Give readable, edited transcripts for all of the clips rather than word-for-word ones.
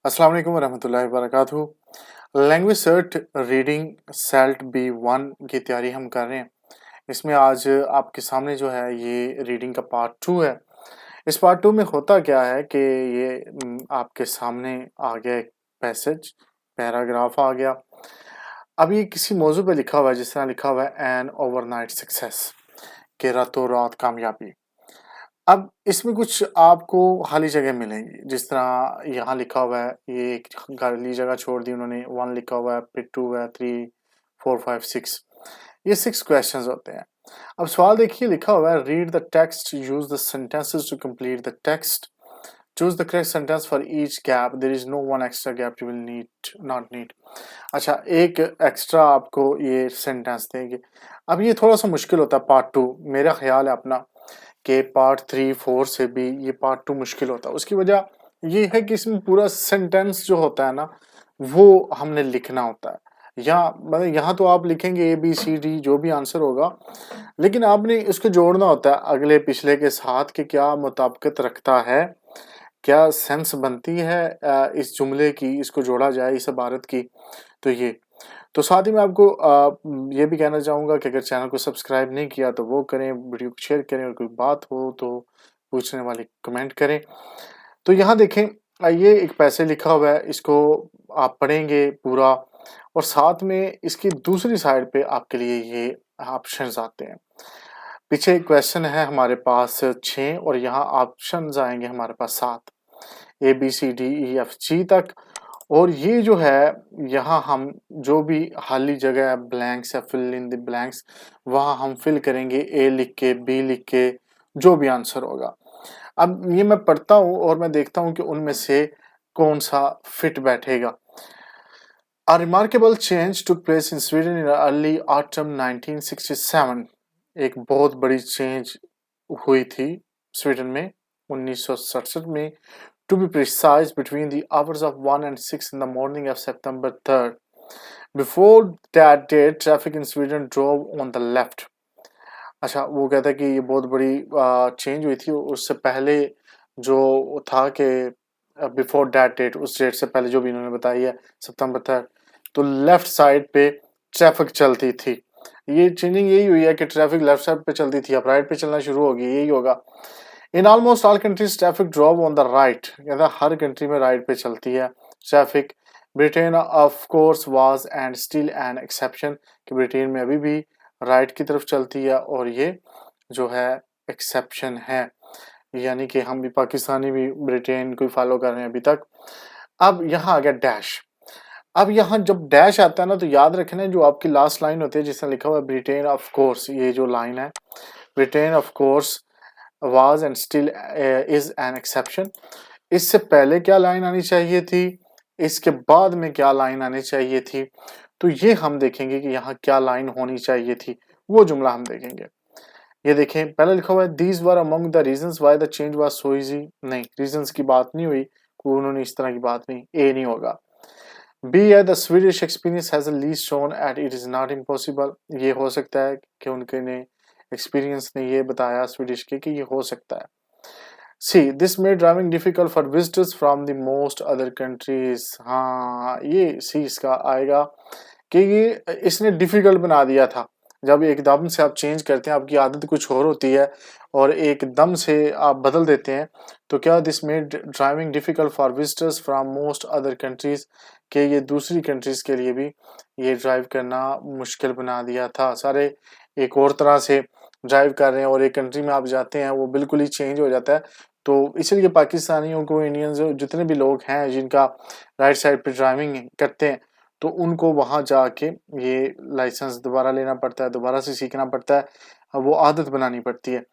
अस्सलाम वालेकुम वरहमतुल्लाहि वबरकातुहू। Language search reading SELT B1 की तैयारी हम कर रहे हैं। इसमें आज आपके सामने जो है ये रीडिंग का पार्ट 2 है। इस पार्ट 2 में होता क्या है कि ये आपके सामने आ गया एक पैसेज, पैराग्राफ आ गया। अब ये किसी मौजू पे लिखा हुआ है, जिस तरह लिखा हुआ है एन ओवरनाइट सक्सेस, कि रातों रात कामयाबी। अब इसमें कुछ आपको खाली जगह मिलेंगी, जिस तरह यहाँ लिखा हुआ है, ये एक खाली जगह छोड़ दी उन्होंने, 1 लिखा हुआ है, फिर 2 है, 3, 4, 5, 6, ये 6 क्वेश्चंस होते हैं। अब सवाल देखिए, लिखा हुआ है read the text, use the sentences to complete the text, choose the correct sentence for each gap, there is no one extra gap you will need not need. अच्छा, एक एक्स्ट्रा आपको ये सेंटेंस देंगे। अब ये थोड़ा सा मुश्किल होता है पार्ट 2, मेरा ख्याल है अपना कि पार्ट 3, 4 से भी ये पार्ट 2 मुश्किल होता है। उसकी वजह ये है कि इसमें पूरा सेंटेंस जो होता है ना, वो हमने लिखना होता है। यहाँ मतलब यहाँ तो आप लिखेंगे ABCD जो भी आंसर होगा, लेकिन आपने इसको जोड़ना होता है अगले पिछले के साथ कि क्या मुताबिकत रखता है, क्या सेंस बनती है इस जुमले की, इसको जोड़ा जाए इस इबारत की। तो ये तो साथ ही मैं आपको ये भी कहना चाहूँगा कि अगर चैनल को सब्सक्राइब नहीं किया तो वो करें, वीडियो को शेयर करें, और कोई बात हो तो पूछने वाले कमेंट करें। तो यहाँ देखें, ये एक पैसे लिखा हुआ है, इसको आप पढ़ेंगे पूरा, और साथ में इसकी दूसरी साइड पे आपके लिए ये ऑप्शंस आते हैं। पीछे एक क्वेश्चन है हमारे पास 6, और यहाँ ऑप्शंस आएंगे हमारे पास 7, ABCDEFG तक। और ये जो है, यहाँ हम जो भी खाली जगह है, ब्लैंक्स या फिल इन द ब्लैंक्स, वहाँ हम फिल करेंगे A लिख के, B लिख के, जो भी आंसर होगा। अब ये मैं पढ़ता हूँ और मैं देखता हूँ कि उनमें से कौन सा फिट बैठेगा। A remarkable change took place in Sweden in early autumn 1967। एक बहुत बड़ी चेंज हुई थी स्वीडन में 1967 में, to be precise between the hours of 1 and 6 in the morning of September 3rd. Before that date, traffic in Sweden drove on the left. अच्छा, वो कहता है कि ये बहुत बड़ी चेंज हुई थी। उससे पहले जो था कि बिफोर दैट डेट, उस डेट से पहले जो भी इन्होंने बताई है सितंबर 3rd, तो लेफ्ट साइड पे ट्रैफिक चलती थी। ये चेंजिंग यही हुई है कि ट्रैफिक लेफ्ट साइड पे चलती थी, अब राइट पे चलना शुरू होगी, यही होगा। In almost all countries traffic drop on the right, कहता हर कंट्री में राइट पे चलती है traffic. Britain of course was and still an exception, कि ब्रिटेन में अभी भी राइट की तरफ चलती है, और ये जो है एक्सेप्शन है, यानी कि हम भी पाकिस्तानी भी ब्रिटेन को फॉलो कर रहे हैं अभी तक। अब यहाँ आ गया डैश। अब यहाँ जब डैश आता है ना, तो याद रखना जो आपकी लास्ट लाइन होती है, जिसमें लिखा हुआ है ब्रिटेन ऑफ कोर्स, ये जो लाइन है, Britain of course was and still is an exception, इससे पहले क्या लाइन आनी चाहिए थी, इसके बाद में क्या लाइन आनी चाहिए थी, तो ये हम देखेंगे कि यहाँ क्या लाइन होनी चाहिए थी, वो जुमला हम देखेंगे। ये देखें, पहले लिखा हुआ है these were among the reasons why the change was so easy। नहीं, रीजंस की बात नहीं हुई, उन्होंने इस तरह की बात नहीं, ए नहीं होगा। B है the Swedish experience has a least shown at it is not impossible, ये हो सकता है कि उनके ने एक्सपीरियंस ने ये बताया स्वीडिश के कि ये हो सकता है। See this made driving difficult for visitors from the most other countries, हाँ ये सी इसका आएगा कि ये इसने डिफिकल्ट बना दिया था। जब एकदम से आप चेंज करते हैं, आपकी आदत कुछ और होती है और एकदम से आप बदल देते हैं, तो क्या this made driving difficult for visitors from most other countries, कि ये दूसरी कंट्रीज के लिए भी ये ड्राइव करना मुश्किल बना दिया था। सारे एक और तरह से ड्राइव कर रहे हैं और एक कंट्री में आप जाते हैं, वो बिल्कुल ही चेंज हो जाता है। तो इसलिए पाकिस्तानियों को, इंडियंस जितने भी लोग हैं जिनका राइट साइड पे ड्राइविंग करते हैं, तो उनको वहाँ जाके ये लाइसेंस दोबारा लेना पड़ता है, दोबारा से सीखना पड़ता है, वो आदत बनानी पड़ती है।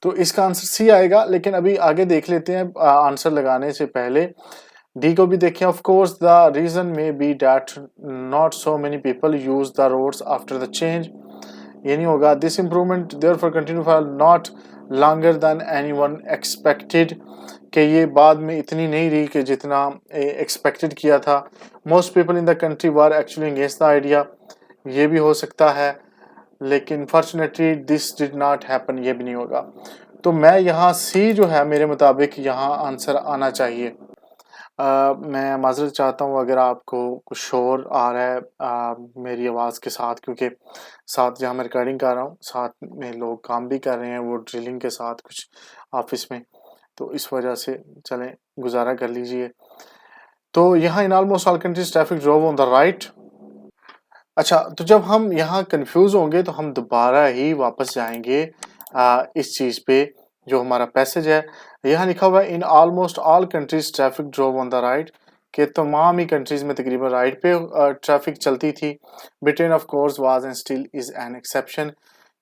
तो इसका आंसर सी आएगा, लेकिन अभी आगे देख लेते हैं आंसर लगाने से पहले। डी को भी देखें, of course the reason may be that not so many people use the roads after the change, ये नहीं होगा। This improvement therefore continue for not longer than anyone expected, कि ये बाद में इतनी नहीं रही कि जितना एक्सपेक्टेड किया था। Most people in the country were actually against the idea, ये भी हो सकता है, लेकिन fortunately this did not happen, ये भी नहीं होगा। तो मैं यहाँ सी जो है मेरे मुताबिक यहाँ आंसर आना चाहिए। मैं माज़रत चाहता हूँ अगर आपको कुछ शोर आ रहा है मेरी आवाज़ के साथ, क्योंकि साथ जहाँ मैं रिकॉर्डिंग कर रहा हूँ, साथ में लोग काम भी कर रहे हैं, वो ड्रिलिंग के साथ कुछ ऑफ़िस में, तो इस वजह से चलें गुज़ारा कर लीजिए। तो यहाँ in almost all countries traffic drove on the right. अच्छा, तो जब हम यहाँ कन्फ्यूज़ होंगे तो हम दोबारा ही वापस जाएँगे इस चीज़ पे जो हमारा पैसेज है। यहाँ लिखा हुआ है in almost all countries traffic drove on the right, कि तमाम ही कंट्रीज़ में तकरीबन राइट पे ट्रैफिक चलती थी। Britain of course was and still is an exception,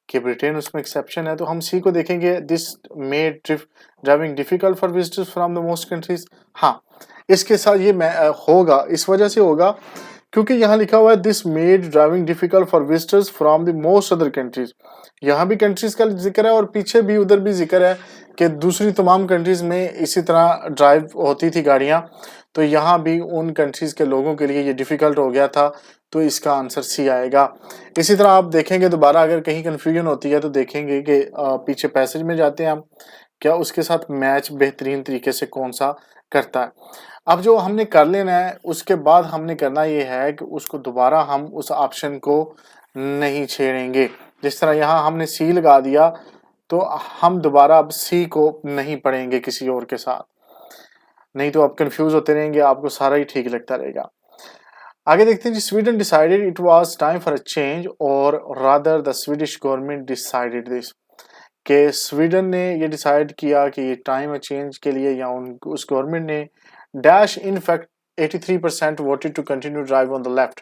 कि ब्रिटेन उसमें एक्सेप्शन है। तो हम सी को देखेंगे, this made driving difficult for visitors from the most countries. हाँ, इसके साथ ये होगा, इस वजह से होगा क्योंकि यहाँ लिखा हुआ है this made driving difficult for visitors from the most other countries. यहाँ भी कंट्रीज का जिक्र है और पीछे भी उधर भी जिक्र है कि दूसरी तमाम कंट्रीज में इसी तरह ड्राइव होती थी गाड़ियाँ, तो यहाँ भी उन कंट्रीज के लोगों के लिए ये डिफिकल्ट हो गया था, तो इसका आंसर सी आएगा। इसी तरह आप देखेंगे दोबारा अगर कहीं कंफ्यूजन होती है तो देखेंगे कि पीछे पैसेज में जाते हैं हम, क्या उसके साथ मैच बेहतरीन तरीके से कौन सा करता है। अब जो हमने कर लेना है उसके बाद हमने करना ये है कि उसको दोबारा हम उस ऑप्शन को नहीं छेड़ेंगे। जिस तरह यहाँ हमने सी लगा दिया तो हम दोबारा अब सी को नहीं पढ़ेंगे किसी और के साथ, नहीं तो आप कंफ्यूज होते रहेंगे, आपको सारा ही ठीक लगता रहेगा। आगे देखते हैं जी, Sweden decided it was time for a change और rather the Swedish government decided this, कि स्वीडन ने ये डिसाइड किया कि ये टाइम है चेंज के लिए, या उस गवर्नमेंट ने dash in fact 83% voted to continue drive on the left,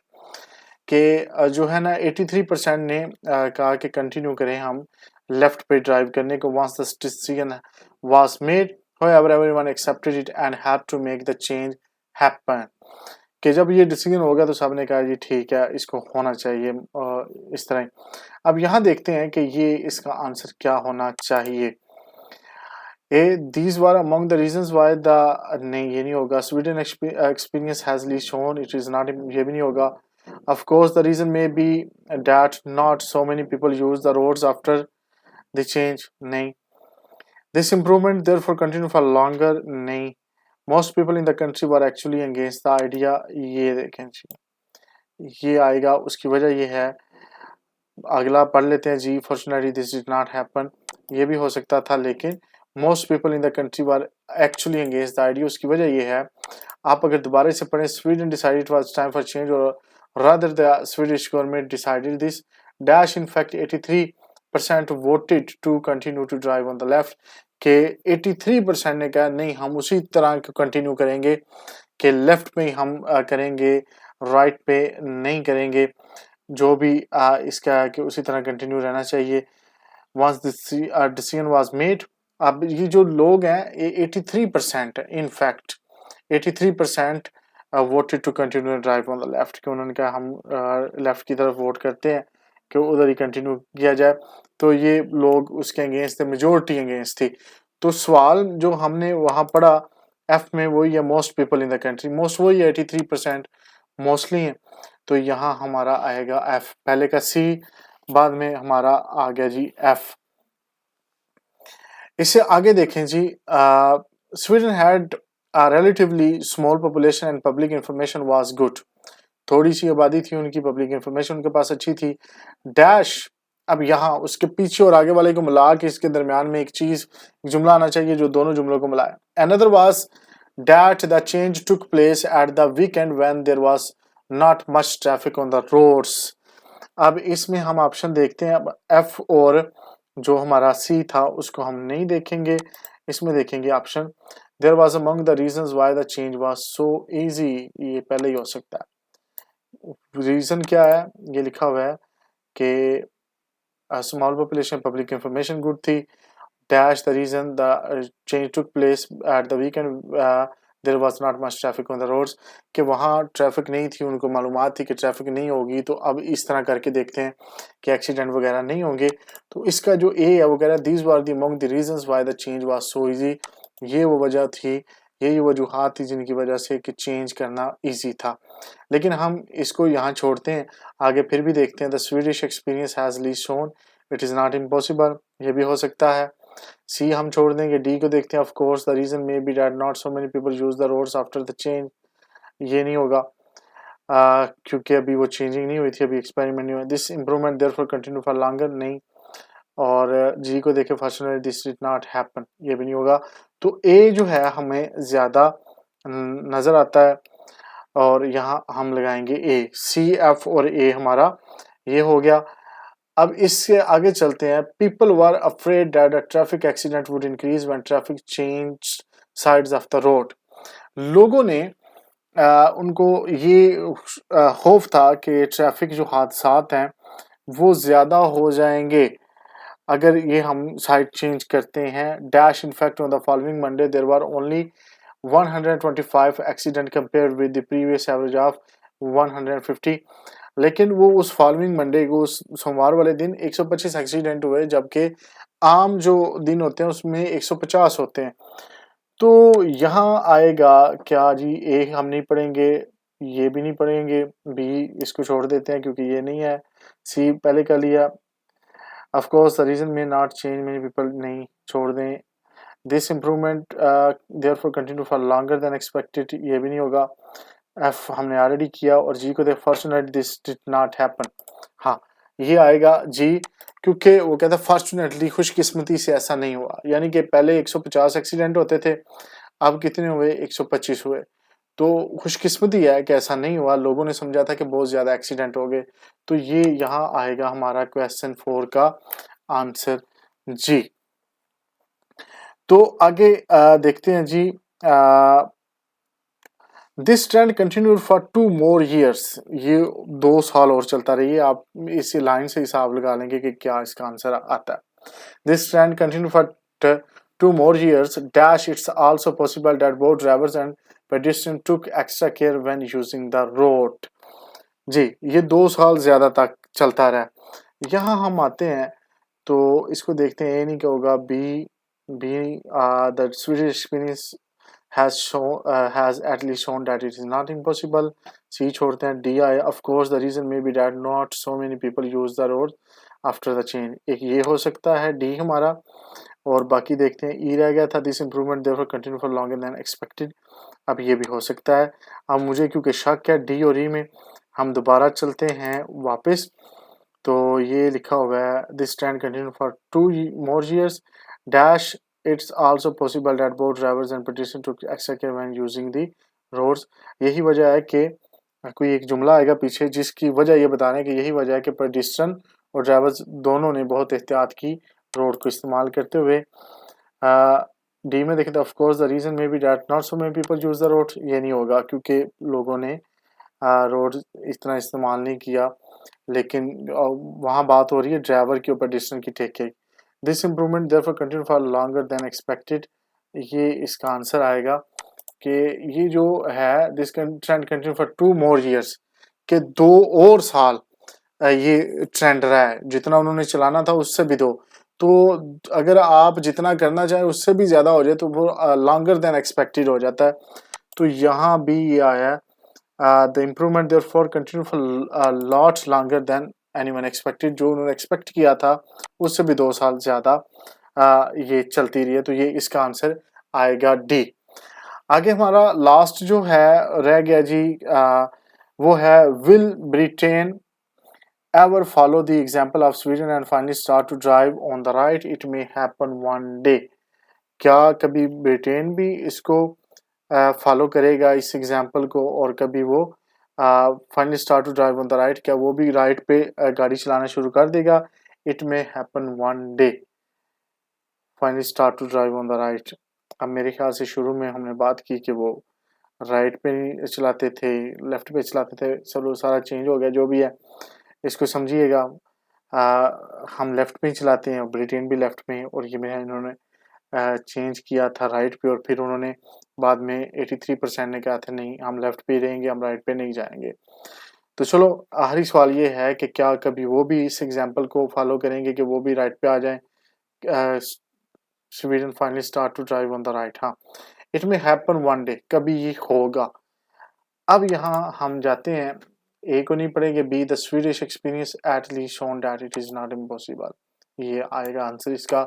के जो है ना 83% ने कहा कि कंटिन्यू करें हम लेफ्ट पे ड्राइव करने को। Once the decision was made however everyone accepted it and had to make the change happen, कि जब ये डिसीजन हो गया तो सबने कहा जी ठीक है, इसको होना चाहिए इस तरह। अब यहाँ देखते हैं कि ये इसका आंसर क्या होना चाहिए। A these were among the reasons why the, नहीं ये नहीं होगा। स्वीडन एक्सपीरियंस हैज ली शोन इट इज नॉट, ये भी नहीं होगा। Of course the reason may be that not so many people use the roads after the change, नहीं। This improvement therefore continue for longer, नहीं। Most people in the country were actually against the idea, ये देखें जी, ये आएगा। उसकी वजह ये है, अगला पढ़ लेते हैं जी, fortunately this did not happen, ये भी हो सकता था, लेकिन most people in the country were actually engage the idea. उसकी वजह ये है, आप अगर दोबारा से पढ़ें, Sweden decided it was time for change और rather the Swedish government decided this dash in fact 83% voted to continue to drive on the left, के 83% ने कहा नहीं हम उसी तरह कंटिन्यू करेंगे कि लेफ्ट में ही हम करेंगे, राइट पे नहीं करेंगे। जो भी इसका है कि उसी तरह कंटिन्यू रहना चाहिए। वंस डिसीजन वाज मेड, अब ये जो लोग हैं ये 83% in fact 83% voted to continue drive on the left, कि उन्होंने कहा हम लेफ्ट की तरफ वोट करते हैं कि उधर ही कंटिन्यू किया जाए। तो ये लोग उसके अगेंस्ट थे, मेजोरिटी अगेंस्ट थी। तो सवाल जो हमने वहाँ पढ़ा एफ में वही है, most people in the country, most वही है 83% मोस्टली है। तो यहाँ हमारा आएगा एफ, पहले का सी बाद में हमारा आ गया जी एफ। इससे आगे देखें जी, Sweden had relatively small population and public information was good, थोड़ी सी आबादी थी उनकी, पब्लिक इंफॉर्मेशन उनके पास अच्छी थी। डैश, अब यहाँ उसके पीछे और आगे वाले को मिला के इसके दरमियान में एक चीज जुमला आना चाहिए जो दोनों जुमलों को मिलाए। Another was that the change took place at the weekend when there was not much traffic on the roads. अब इसमें हम ऑप्शन देखते हैं। अब एफ और जो हमारा सी था उसको हम नहीं देखेंगे, इसमें देखेंगे option there was among the reasons why the change was so easy, ये पहले ही हो सकता है। रीजन क्या है, ये लिखा हुआ है कि small population, public information good थी। Dash the reason the change took place at the weekend there was not much traffic on the roads, कि वहाँ ट्रैफिक नहीं थी, उनको मालूमात थी कि ट्रैफिक नहीं होगी। तो अब इस तरह करके देखते हैं कि एक्सीडेंट वगैरह नहीं होंगे। तो इसका जो ए है वो कह रहा है these were the among the reasons why the change was so easy, ये वो वजह थी, यही वजूहात थी जिनकी वजह से कि चेंज करना इजी था। लेकिन हम इसको यहाँ छोड़ते हैं, आगे फिर भी देखते हैं। द स्वीडिश एक्सपीरियंस हैज ली shown it is not impossible, ये भी हो सकता है। सी हम छोड़ देंगे, डी को देखते हैं। Of course the reason may be that not so many people use the roads after the change, ये नहीं होगा क्योंकि अभी वो चेंजिंग नहीं हुई थी, अभी एक्सपेरिमेंट नहीं हुआ। This improvement therefore continue for longer, नहीं। और जी को देखें, fortunately this did not happen, ये भी नहीं होगा। तो ए जो है हमें ज्यादा नजर आता है और यहाँ हम लगाएंगे ए। सी, एफ और ए हमारा ये हो गया। अब इससे आगे चलते हैं। People were afraid that a traffic accident would increase when traffic change sides of the road. लोगों ने उनको ये खौफ था कि ट्रैफिक जो हादसात हैं वो ज्यादा हो जाएंगे अगर ये हम साइड चेंज करते हैं। Dash in fact on the following Monday there were only 125 accident compared with the previous average of 150। लेकिन वो उस फॉलोइंग मंडे को, उस सोमवार वाले दिन 125 एक्सीडेंट हुए, जबकि आम जो दिन होते हैं उसमें 150 होते हैं। तो यहाँ आएगा क्या जी, ए हम नहीं पढ़ेंगे, ये भी नहीं पढ़ेंगे, बी इसको छोड़ देते हैं क्योंकि ये नहीं है, सी पहले कर लिया। Of course the reason may not change many people, नहीं छोड़ दें। This improvement therefore continue for longer than expected, ये भी नहीं होगा। एफ हमने ऑलरेडी किया। और जी को देख, fortunately this did not happen, हाँ ये आएगा जी, क्योंकि वो कहता है फॉर्चुनेटली, खुशकिस्मती से ऐसा नहीं हुआ। यानी कि पहले 150 एक्सीडेंट होते थे, अब कितने हुए, 125 हुए। तो खुशकिस्मती है कि ऐसा नहीं हुआ, लोगों ने समझा था कि बहुत ज्यादा एक्सीडेंट हो गए। तो ये यहाँ आएगा हमारा क्वेश्चन 4 का आंसर जी। तो आगे देखते हैं जी। This trend continued for 2 more years, ये 2 साल और चलता रही। आप इसी लाइन से हिसाब लगा लेंगे कि क्या इसका आंसर आता है। This trend continue for 2 more years dash it's also possible that both drivers and pedestrians took extra care when using the road। जी, ये 2 साल ज्यादा तक चलता रहा। यहाँ हम आते हैं तो इसको देखते हैं, ए नहीं क्या होगा, be the Swedish experience has at least shown that it is not impossible। सी छोड़ते हैं। डी आए, of course the reason may be that not so many people use the road after the change, एक ये हो सकता है D हमारा। और बाकी देखते हैं, ई रह गया था, this improvement therefore continue for longer than expected, अब ये भी हो सकता है। अब मुझे क्योंकि शक है डी और ई में, हम दोबारा चलते हैं वापस। तो ये लिखा हुआ है, this trend continue for 2 more years dash it's also possible that both drivers and pedestrians took extra care when using the roads। यही वजह है कि कोई एक जुमला आएगा पीछे जिसकी वजह ये बता रहे हैं कि यही वजह है कि पेडिस्ट्रियन और ड्राइवर्स दोनों ने बहुत एहतियात की रोड को इस्तेमाल करते हुए। डी में देखें तो of course the reason may be that not so many people use the road, ये नहीं होगा क्योंकि लोगों ने रोड इतना इस्तेमाल नहीं किया। लेकिन वहाँ बात हो रही है ड्राइवर की और पेडिस्ट्रियन की take care. This improvement therefore continue for longer than expected, ये इसका आंसर आएगा कि ये जो है this trend continue for 2 more years, के 2 और साल ये ट्रेंड रहा है। जितना उन्होंने चलाना था उससे भी 2, तो अगर आप जितना करना चाहें उससे भी ज्यादा हो जाए तो वो लॉन्गर देन एक्सपेक्टेड हो जाता है। तो यहाँ भी ये आया है, the improvement therefore continue for lots longer than anyone expected, जो उन्होंने एक्सपेक्ट किया था उससे भी 2 साल ज्यादा ये चलती रही है। तो ये इसका आंसर आएगा डी। आगे हमारा लास्ट जो है रह गया जी, वो है will Britain ever follow the example of Sweden and finally start to drive on the right, it may happen one day। क्या कभी ब्रिटेन भी इसको फॉलो करेगा इस एग्जाम्पल को और कभी वो finally start to drive on the right, क्या वो भी राइट पे गाड़ी चलाना शुरू कर देगा। It may happen one day, finally start to drive on the right. अब मेरे ख्याल से शुरू में हमने बात की कि वो राइट पे चलाते थे, लेफ्ट पे चलाते थे, चलो सारा चेंज हो गया, जो भी है इसको समझिएगा। हम लेफ्ट पे ही चलाते हैं, ब्रिटेन भी लेफ्ट में है, और ये मेरा इन्होंने चेंज किया था राइट पे, और फिर उन्होंने बाद में 83% ने कहा था नहीं हम लेफ्ट पे ही रहेंगे, हम राइट पे नहीं जाएंगे। तो चलो आखिरी सवाल ये है कि क्या कभी वो भी इस एग्जाम्पल को फॉलो करेंगे कि वो भी राइट पे आ जाए। Sweden finally start to drive on the right, हाँ it may happen one day, कभी ये होगा। अब यहाँ हम जाते हैं, ए को नहीं पढ़ेंगे, be the Swedish experience at least shown that it is not impossible, ये आएगा आंसर इसका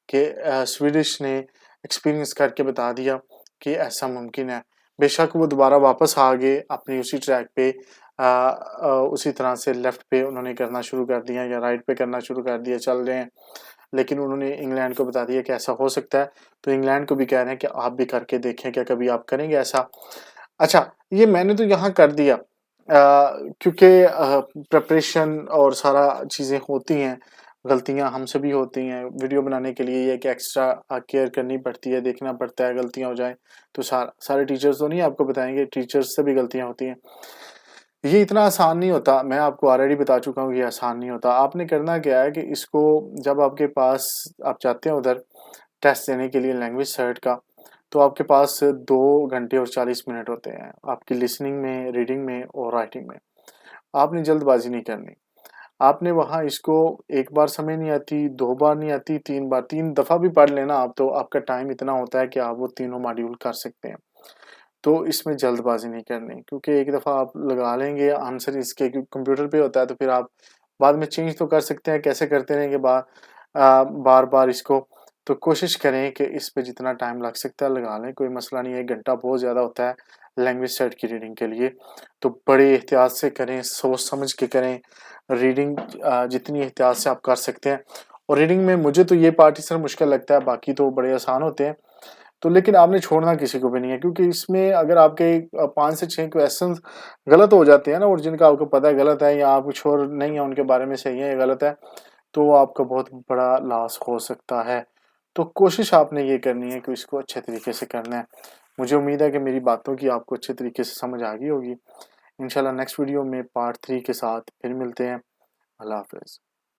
कि स्वीडिश ने एक्सपीरियंस करके बता दिया कि ऐसा मुमकिन है। बेशक वो दोबारा वापस आ गए अपनी उसी ट्रैक पे, उसी तरह से लेफ्ट पे उन्होंने करना शुरू कर दिया या राइट पे करना शुरू कर दिया, चल रहे हैं। लेकिन उन्होंने इंग्लैंड को बता दिया कि ऐसा हो सकता है, तो इंग्लैंड को भी कह रहे हैं कि आप भी करके देखें, क्या कभी आप करेंगे ऐसा? अच्छा, ये मैंने तो यहाँ कर दिया क्योंकि प्रिपरेशन और सारा चीज़ें होती हैं, गलतियाँ हमसे भी होती हैं। वीडियो बनाने के लिए ये है कि एक्स्ट्रा केयर करनी पड़ती है, देखना पड़ता है, गलतियाँ हो जाएँ तो सारे टीचर्स तो नहीं आपको बताएँगे, टीचर्स से भी गलतियाँ होती हैं। ये इतना आसान नहीं होता, मैं आपको ऑलरेडी बता चुका हूँ, ये आसान नहीं होता। आपने करना क्या है कि इसको जब आपके पास आप जाते हैं उधर टेस्ट देने के लिए लैंग्वेज सर्ट का, तो आपके पास 2 घंटे और 40 मिनट होते हैं, आपकी लिसनिंग में, रीडिंग में और राइटिंग में। आपने जल्दबाज़ी नहीं करनी। आपने वहाँ इसको 1 बार समझ नहीं आती, 2 बार नहीं आती, 3 बार, 3 दफ़ा भी पढ़ लेना आप, तो आपका टाइम इतना होता है कि आप वो तीनों मॉड्यूल कर सकते हैं। तो इसमें जल्दबाज़ी नहीं करनी, क्योंकि एक दफ़ा आप लगा लेंगे आंसर इसके, क्योंकि कंप्यूटर पे होता है, तो फिर आप बाद में चेंज तो कर सकते हैं, कैसे करते रहेंगे बार-बार इसको। तो कोशिश करें कि इस पे जितना टाइम लग सकता है लगा लें, कोई मसला नहीं है, 1 घंटा बहुत ज़्यादा होता है लैंग्वेज सेट की रीडिंग के लिए। तो बड़े एहतियात से करें, सोच समझ के करें, रीडिंग जितनी एहतियात से आप कर सकते हैं। और रीडिंग में मुझे तो ये पार्ट ही सर मुश्किल लगता है, बाकी तो बड़े आसान होते हैं। तो लेकिन आपने छोड़ना किसी को भी नहीं है, क्योंकि इसमें अगर आपके 5 से 6 क्वेश्चंस गलत हो जाते हैं ना, और जिनका आपको पता है गलत है या आप कुछ और नहीं है उनके बारे में सही है या गलत है, तो आपका बहुत बड़ा लॉस हो सकता है। तो कोशिश आपने ये करनी है कि इसको अच्छे तरीके से करना है। मुझे उम्मीद है कि मेरी बातों की आपको अच्छे तरीके से समझ आ गई होगी। इंशाल्लाह नेक्स्ट वीडियो में पार्ट 3 के साथ फिर मिलते हैं। अल्लाह हाफ़िज़।